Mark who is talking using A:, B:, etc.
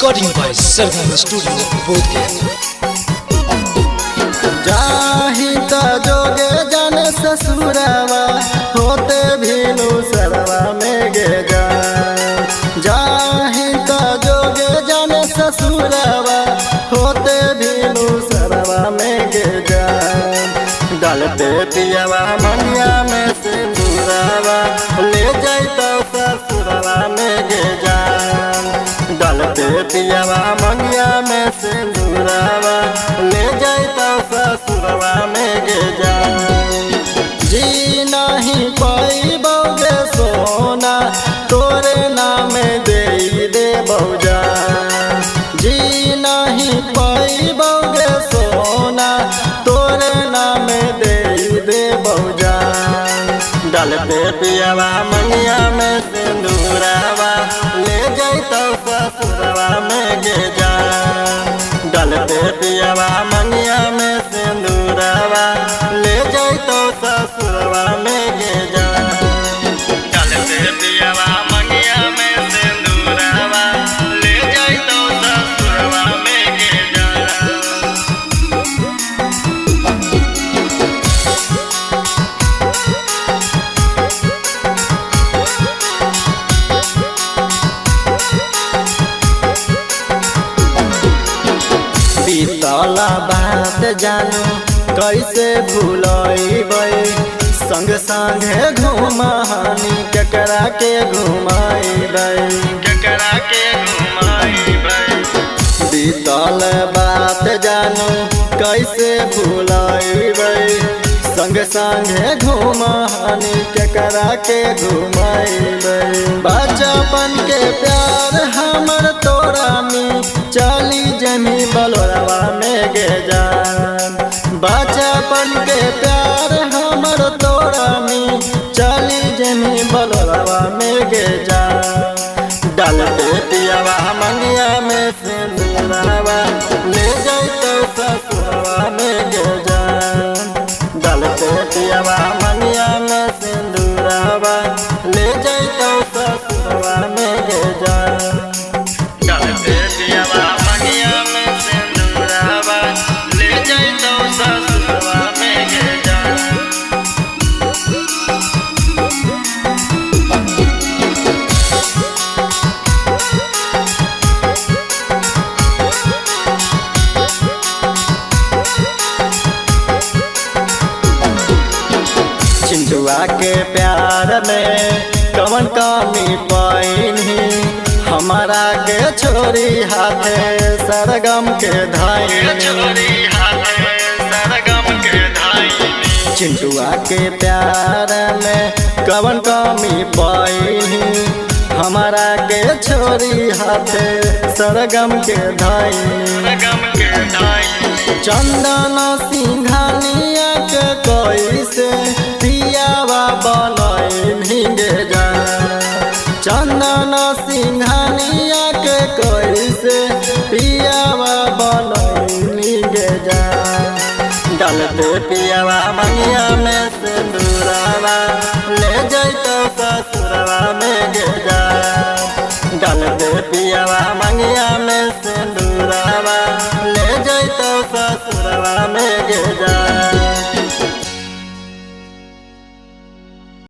A: Recording by Sargam Studio, Bodhgaya.
B: जाहि त जोगे जाने ससुरावा होते भीनु सरवा में गे जाहि त जोगे जाने ससुरावा होते भीनु सरवा में गे डालते पियावा मनिया में सिंदूरावा ले जाता ससुरवा में गे डालते पियावा मनिया में सिंदूरावा ले जाता ससुरवा में गे जी नहीं पाई बौगे सोना तोरे नाम दे बौजा जी नहीं पाई बौगे सोना तोरे नाम दे बौजा डालते पियावा मनिया में सिंदूरावा ले जाता ससुरवा में गे डालते पियावा मनिया में सिंदूरावा ले जाता ससुरवा में गे डालते पियावा मनिया में सिंदूरावा ले जाता ससुरवा में गे बीतला बात जानू कैसे भूलैबै संग संगे घुमानी केकरा के घुमाइबै बीतल बात जानू कैसे भूलैबै संग संगे घुमानी केकरा के घुमाइबै बचपन के प्यार हमर तोरा में चली जमी बलौरवा में गे बचपन के प्यार हमर तोरा में चली जमी बलौरवा में गे डालते पियावा मनिया में सिंदूरावा ले जाता ससुरवा में गे डालते पियावा मनिया में सिंदूरावा ले जाता ससुरवा में गे डालते पियावा मनिया में सिंदूरावा ले जाता ससुरवा में गे चिंटुआ के प्यार में कवन कमी पाइनी हमारा के छोरी हाथे सरगम के धाई चिंटुआ के प्यार में कवन कमी पाइनी हमारा के छोरी हाथे सरगम के धाई चंदन सिंघानिया के कैसे पियावा बनई गे चंदन सिंघानिया के कैसे पियावा बनई गे डालते पियावा मनिया में सिंदूरावा ले जाता ससुरवा में गे डालते पियावा